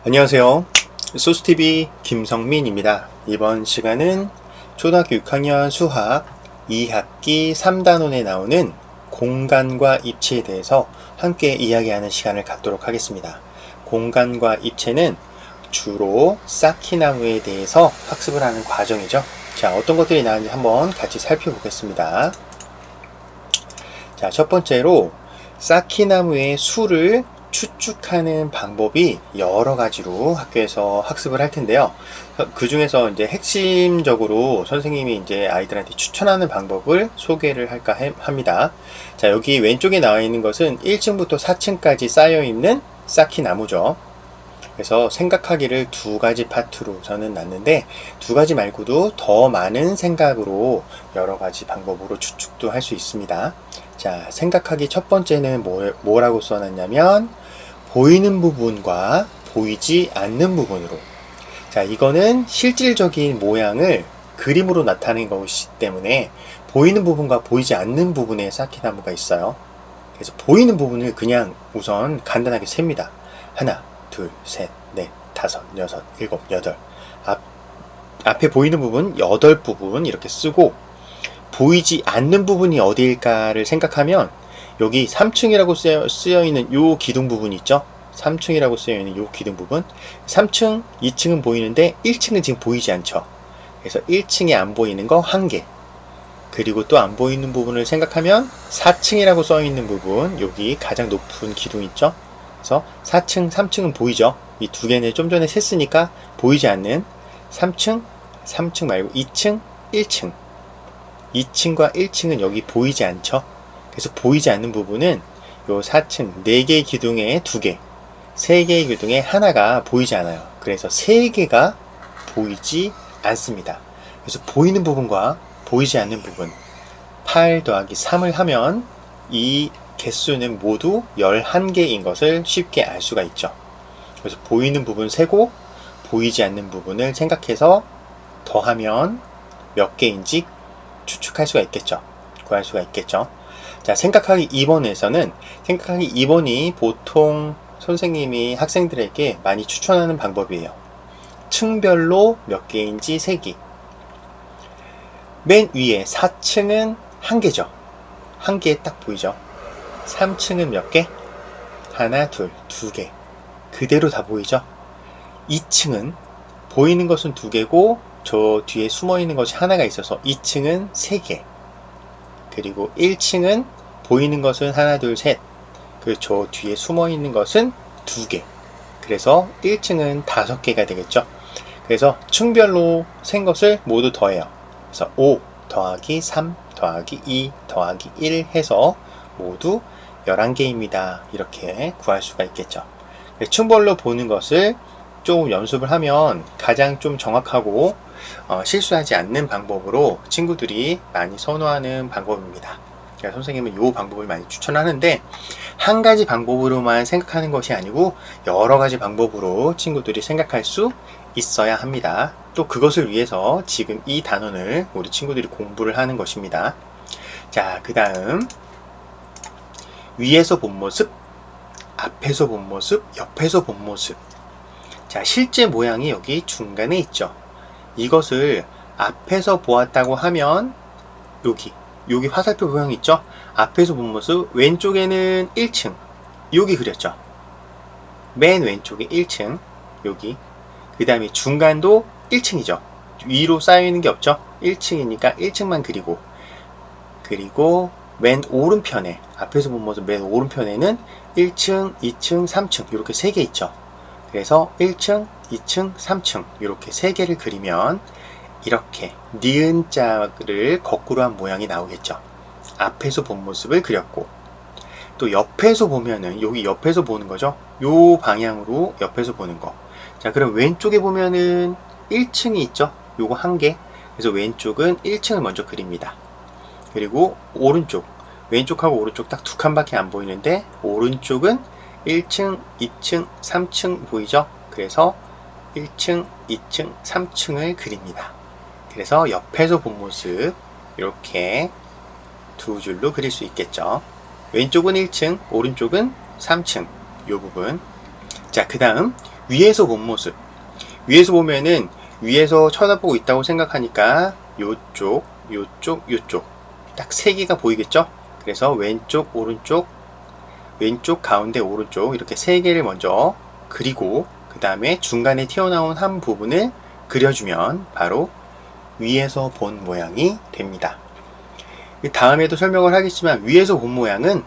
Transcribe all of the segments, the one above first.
안녕하세요. 소스TV 김성민입니다. 이번 시간은 초등학교 6학년 수학 2학기 3단원에 나오는 공간과 입체에 대해서 함께 이야기하는 시간을 갖도록 하겠습니다. 공간과 입체는 주로 쌓기나무에 대해서 학습을 하는 과정이죠. 자, 어떤 것들이 나오는지 한번 같이 살펴보겠습니다. 자, 첫 번째로 쌓기나무의 수를 추측하는 방법이 여러 가지로 학교에서 학습을 할 텐데요. 그 중에서 이제 핵심적으로 선생님이 이제 아이들한테 추천하는 방법을 소개를 할까 합니다. 자, 여기 왼쪽에 나와 있는 것은 1층부터 4층까지 쌓여 있는 쌓기나무죠. 그래서 생각하기를 두 가지 파트로 저는 놨는데, 두 가지 말고도 더 많은 생각으로 여러 가지 방법으로 추측도 할 수 있습니다. 자, 생각하기 첫 번째는 뭐라고 써놨냐면 보이는 부분과 보이지 않는 부분으로. 자, 이거는 실질적인 모양을 그림으로 나타내는 것이기 때문에 보이는 부분과 보이지 않는 부분에 쌓기나무가 있어요. 그래서 보이는 부분을 그냥 우선 간단하게 셉니다. 하나, 둘, 셋, 넷, 다섯, 여섯, 일곱, 여덟. 앞에 보이는 부분 8부분 이렇게 쓰고, 보이지 않는 부분이 어디일까를 생각하면 여기 3층이라고 쓰여 있는 요 기둥 부분 있죠? 3층이라고 쓰여 있는 요 기둥 부분. 3층, 2층은 보이는데 1층은 지금 보이지 않죠? 그래서 1층에 안 보이는 거 1개. 그리고 또 안 보이는 부분을 생각하면 4층이라고 써 있는 부분, 여기 가장 높은 기둥 있죠? 그래서 4층, 3층은 보이죠? 이 두 개는 좀 전에 셌으니까 보이지 않는 3층, 3층 말고 2층, 1층. 2층과 1층은 여기 보이지 않죠? 그래서 보이지 않는 부분은 요 4층 4개의 기둥에 2개, 3개의 기둥에 하나가 보이지 않아요. 그래서 3개가 보이지 않습니다. 그래서 보이는 부분과 보이지 않는 부분 8 더하기 3을 하면 이 개수는 모두 11개인 것을 쉽게 알 수가 있죠. 그래서 보이는 부분 세고 보이지 않는 부분을 생각해서 더하면 몇 개인지 추측할 수가 있겠죠. 구할 수가 있겠죠. 자, 생각하기 2번에서는 생각하기 2번이 보통 선생님이 학생들에게 많이 추천하는 방법이에요. 층별로 몇 개인지 세기. 맨 위에 4층은 1개죠. 1개 딱 보이죠. 3층은 몇 개? 하나, 둘, 2개. 그대로 다 보이죠. 2층은 보이는 것은 2개고 저 뒤에 숨어 있는 것이 하나가 있어서 2층은 3개. 그리고 1층은 보이는 것은 하나, 둘, 셋. 그 저 뒤에 숨어 있는 것은 2개. 그래서 1층은 5개가 되겠죠. 그래서 층별로 센 것을 모두 더해요. 그래서 5 더하기 3 더하기 2 더하기 1 해서 모두 11개입니다. 이렇게 구할 수가 있겠죠. 층별로 보는 것을 좀 연습을 하면 가장 좀 정확하고 실수하지 않는 방법으로 친구들이 많이 선호하는 방법입니다. 그래서 선생님은 이 방법을 많이 추천하는데, 한 가지 방법으로만 생각하는 것이 아니고 여러 가지 방법으로 친구들이 생각할 수 있어야 합니다. 또 그것을 위해서 지금 이 단원을 우리 친구들이 공부를 하는 것입니다. 자, 그 다음 위에서 본 모습, 앞에서 본 모습, 옆에서 본 모습. 자, 실제 모양이 여기 중간에 있죠. 이것을 앞에서 보았다고 하면 여기 화살표 모양 있죠? 앞에서 본 모습, 왼쪽에는 1층, 여기 그렸죠. 맨 왼쪽에 1층, 여기. 그 다음에 중간도 1층이죠. 위로 쌓여있는 게 없죠? 1층이니까 1층만 그리고 맨 오른편에, 앞에서 본 모습 맨 오른편에는 1층, 2층, 3층 이렇게 3개 있죠. 그래서 1층, 2층, 3층 이렇게 3개를 그리면 이렇게 니은자를 거꾸로 한 모양이 나오겠죠. 앞에서 본 모습을 그렸고, 또 옆에서 보면은 여기 옆에서 보는 거죠. 요 방향으로 옆에서 보는 거. 자, 그럼 왼쪽에 보면은 1층이 있죠. 요거 1개. 그래서 왼쪽은 1층을 먼저 그립니다. 그리고 오른쪽, 왼쪽하고 오른쪽 딱 2칸밖에 안 보이는데 오른쪽은 1층, 2층, 3층 보이죠? 그래서 1층, 2층, 3층을 그립니다. 그래서 옆에서 본 모습 이렇게 두 줄로 그릴 수 있겠죠. 왼쪽은 1층, 오른쪽은 3층 이 부분. 자, 그 다음 위에서 본 모습. 위에서 보면은 위에서 쳐다보고 있다고 생각하니까 요쪽, 요쪽, 요쪽 딱 세 개가 보이겠죠? 그래서 왼쪽, 오른쪽, 왼쪽, 가운데, 오른쪽 이렇게 세 개를 먼저 그리고 그 다음에 중간에 튀어나온 한 부분을 그려주면 바로 위에서 본 모양이 됩니다. 다음에도 설명을 하겠지만 위에서 본 모양은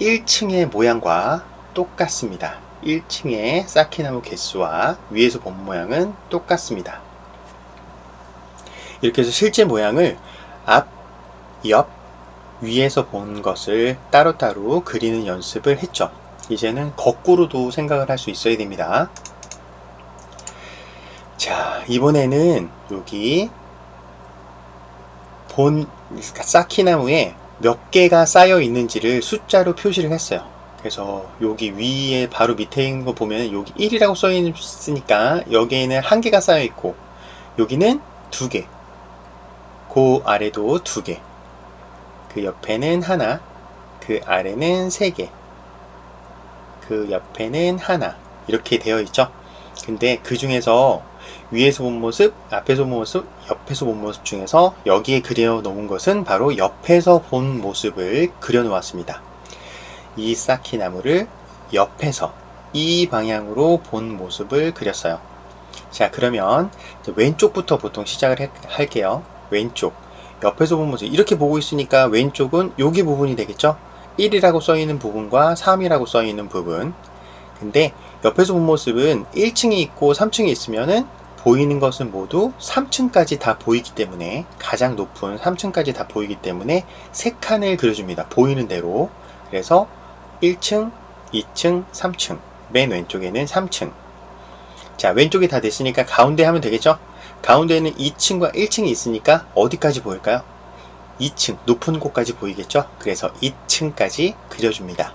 1층의 모양과 똑같습니다. 1층의 쌓기나무 개수와 위에서 본 모양은 똑같습니다. 이렇게 해서 실제 모양을 앞, 옆, 위에서 본 것을 따로따로 그리는 연습을 했죠. 이제는 거꾸로도 생각을 할 수 있어야 됩니다. 자, 이번에는 여기 본 쌓기나무에 몇 개가 쌓여 있는지를 숫자로 표시를 했어요. 그래서 여기 위에 바로 밑에 있는 거 보면 여기 1이라고 써 있으니까 여기에는 한 개가 쌓여 있고 여기는 두 개, 그 아래도 두 개, 그 옆에는 하나, 그 아래는 세 개, 그 옆에는 하나 이렇게 되어 있죠. 근데 그 중에서 위에서 본 모습, 앞에서 본 모습, 옆에서 본 모습 중에서 여기에 그려 놓은 것은 바로 옆에서 본 모습을 그려 놓았습니다. 이 쌓기나무를 옆에서 이 방향으로 본 모습을 그렸어요. 자, 그러면 왼쪽부터 보통 시작을 할게요. 왼쪽, 옆에서 본 모습 이렇게 보고 있으니까 왼쪽은 여기 부분이 되겠죠. 1이라고 써 있는 부분과 3이라고 써 있는 부분. 근데 옆에서 본 모습은 1층이 있고 3층이 있으면은 보이는 것은 모두 3층까지 다 보이기 때문에 가장 높은 3층까지 다 보이기 때문에 세 칸을 그려줍니다. 보이는 대로. 그래서 1층, 2층, 3층. 맨 왼쪽에는 3층. 자, 왼쪽이 다 됐으니까 가운데 하면 되겠죠? 가운데는 2층과 1층이 있으니까 어디까지 보일까요? 2층, 높은 곳까지 보이겠죠? 그래서 2층까지 그려줍니다.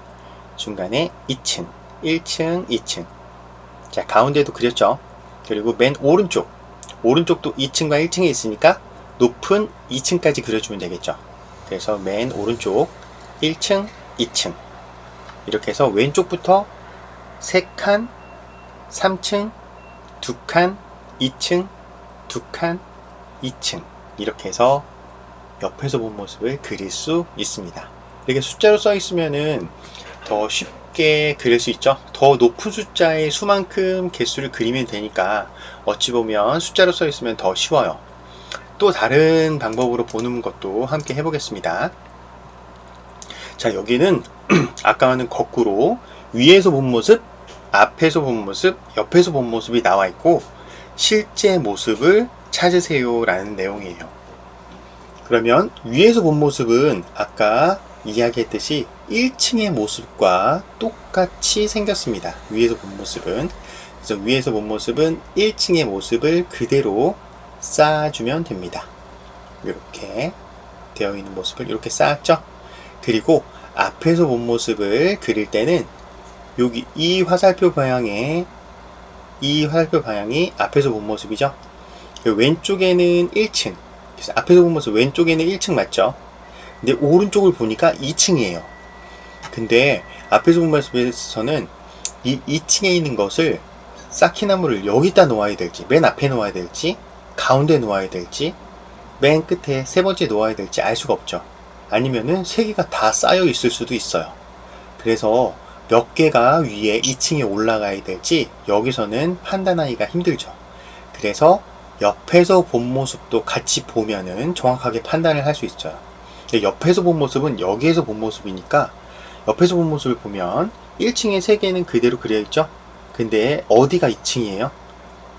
중간에 2층, 1층, 2층. 자, 가운데도 그렸죠? 그리고 맨 오른쪽, 오른쪽도 2층과 1층이 있으니까 높은 2층까지 그려주면 되겠죠? 그래서 맨 오른쪽 1층, 2층 이렇게 해서 왼쪽부터 3칸, 3층, 2칸, 2층, 2칸, 2층 이렇게 해서 옆에서 본 모습을 그릴 수 있습니다. 이렇게 숫자로 써 있으면은 더 쉽게 그릴 수 있죠. 더 높은 숫자의 수만큼 개수를 그리면 되니까 어찌 보면 숫자로 써 있으면 더 쉬워요. 또 다른 방법으로 보는 것도 함께 해보겠습니다. 자, 여기는 아까와는 거꾸로 위에서 본 모습, 앞에서 본 모습, 옆에서 본 모습이 나와 있고 실제 모습을 찾으세요 라는 내용이에요. 그러면 위에서 본 모습은 아까 이야기했듯이 1층의 모습과 똑같이 생겼습니다. 위에서 본 모습은. 그래서 위에서 본 모습은 1층의 모습을 그대로 쌓아주면 됩니다. 이렇게 되어 있는 모습을 이렇게 쌓았죠. 그리고 앞에서 본 모습을 그릴 때는 여기 이 화살표 방향이 앞에서 본 모습이죠. 왼쪽에는 1층. 그래서 앞에서 본 모습 왼쪽에는 1층 맞죠? 근데 오른쪽을 보니까 2층이에요. 근데 앞에서 본 모습에서는 이 2층에 있는 것을 쌓기나무를 여기다 놓아야 될지, 맨 앞에 놓아야 될지, 가운데 놓아야 될지, 맨 끝에 세 번째 놓아야 될지 알 수가 없죠. 아니면은 세 개가 다 쌓여 있을 수도 있어요. 그래서 몇 개가 위에 2층에 올라가야 될지 여기서는 판단하기가 힘들죠. 그래서 옆에서 본 모습도 같이 보면은 정확하게 판단을 할 수 있어요. 옆에서 본 모습은 여기에서 본 모습이니까 옆에서 본 모습을 보면 1층에 3개는 그대로 그려 있죠. 근데 어디가 2층이에요?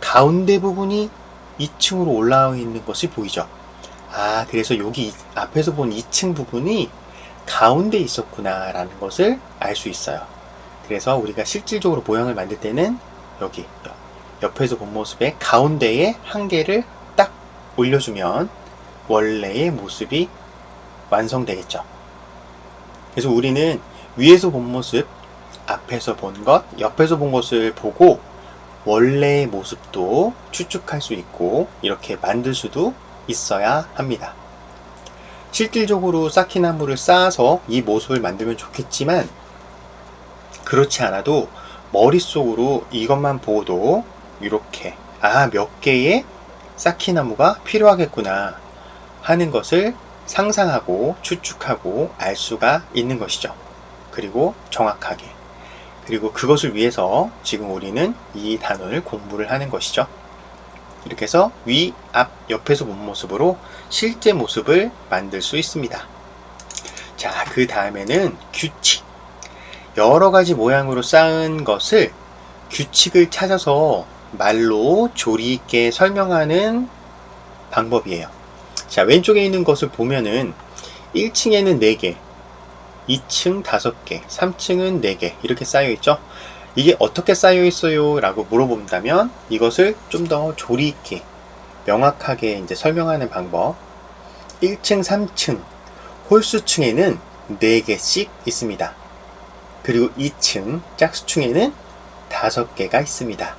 가운데 부분이 2층으로 올라와 있는 것이 보이죠. 아, 그래서 여기 앞에서 본 2층 부분이 가운데 있었구나 라는 것을 알 수 있어요. 그래서 우리가 실질적으로 모양을 만들 때는 여기 옆에서 본 모습의 가운데에 한 개를 딱 올려주면 원래의 모습이 완성되겠죠. 그래서 우리는 위에서 본 모습, 앞에서 본 것, 옆에서 본 것을 보고 원래의 모습도 추측할 수 있고 이렇게 만들 수도 있어야 합니다. 실질적으로 쌓기나무를 쌓아서 이 모습을 만들면 좋겠지만 그렇지 않아도 머릿속으로 이것만 보고도 이렇게 몇 개의 쌓기나무가 필요하겠구나 하는 것을 상상하고 추측하고 알 수가 있는 것이죠. 그리고 정확하게. 그리고 그것을 위해서 지금 우리는 이 단원을 공부를 하는 것이죠. 이렇게 해서 위, 앞, 옆에서 본 모습으로 실제 모습을 만들 수 있습니다. 자, 그 다음에는 규칙. 여러 가지 모양으로 쌓은 것을 규칙을 찾아서 말로 조리 있게 설명하는 방법이에요. 자, 왼쪽에 있는 것을 보면은 1층에는 4개, 2층 5개, 3층은 4개 이렇게 쌓여 있죠. 이게 어떻게 쌓여 있어요? 라고 물어본다면 이것을 좀 더 조리 있게 명확하게 이제 설명하는 방법. 1층, 3층, 홀수층에는 4개씩 있습니다. 그리고 2층, 짝수층에는 5개가 있습니다.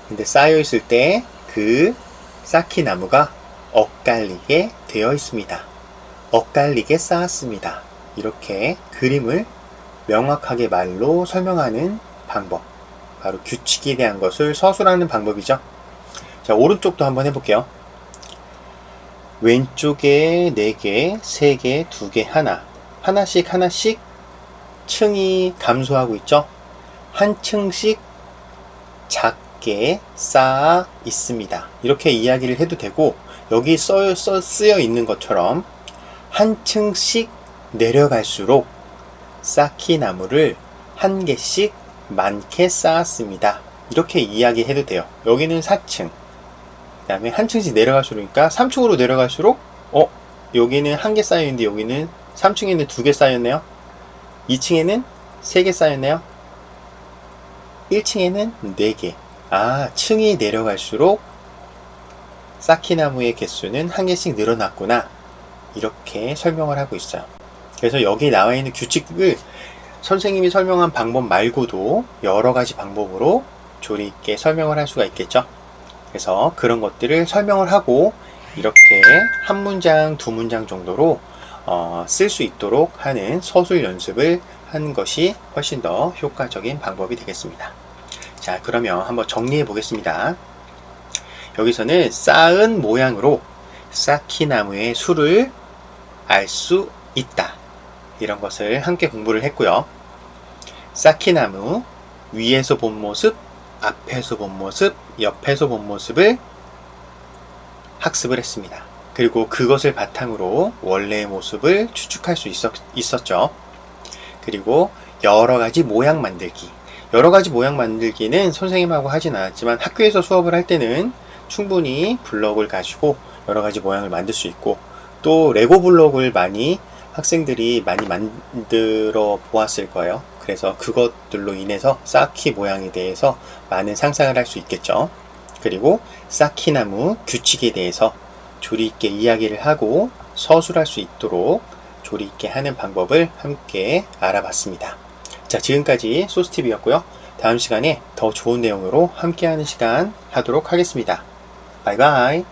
근데 쌓여 있을 때 그 쌓기나무가 엇갈리게 되어 있습니다. 엇갈리게 쌓았습니다. 이렇게 그림을 명확하게 말로 설명하는 방법, 바로 규칙에 대한 것을 서술하는 방법이죠. 자, 오른쪽도 한번 해볼게요. 왼쪽에 4개, 3개, 2개, 하나씩 층이 감소하고 있죠. 한 층씩 작게 쌓아 있습니다. 이렇게 이야기를 해도 되고, 여기 쓰여 있는 것처럼 한 층씩 내려갈수록 쌓기나무를 한 개씩 많게 쌓았습니다. 이렇게 이야기해도 돼요. 여기는 4층, 그 다음에 한 층씩 내려갈수록이니까 3층으로 내려갈수록 여기는 1개 쌓여있는데 여기는 3층에는 2개 쌓였네요. 2층에는 3개 쌓였네요. 1층에는 4개. 층이 내려갈수록 쌓기나무의 개수는 1개씩 늘어났구나, 이렇게 설명을 하고 있어요. 그래서 여기 나와 있는 규칙을 선생님이 설명한 방법 말고도 여러 가지 방법으로 조리 있게 설명을 할 수가 있겠죠. 그래서 그런 것들을 설명을 하고 이렇게 한 문장, 두 문장 정도로 쓸 수 있도록 하는 서술 연습을 하는 것이 훨씬 더 효과적인 방법이 되겠습니다. 자, 그러면 한번 정리해 보겠습니다. 여기서는 쌓은 모양으로 쌓기나무의 수를 알 수 있다, 이런 것을 함께 공부를 했고요. 쌓기나무 위에서 본 모습, 앞에서 본 모습, 옆에서 본 모습을 학습을 했습니다. 그리고 그것을 바탕으로 원래의 모습을 추측할 수 있었죠. 그리고 여러가지 모양 만들기. 여러가지 모양 만들기는 선생님하고 하진 않았지만 학교에서 수업을 할 때는 충분히 블럭을 가지고 여러가지 모양을 만들 수 있고, 또 레고 블록을 학생들이 많이 만들어 보았을 거예요. 그래서 그것들로 인해서 쌓기 모양에 대해서 많은 상상을 할 수 있겠죠. 그리고 쌓기나무 규칙에 대해서 조리 있게 이야기를 하고 서술할 수 있도록 조리 있게 하는 방법을 함께 알아봤습니다. 자, 지금까지 소스TV였고요. 다음 시간에 더 좋은 내용으로 함께하는 시간 하도록 하겠습니다. 바이바이.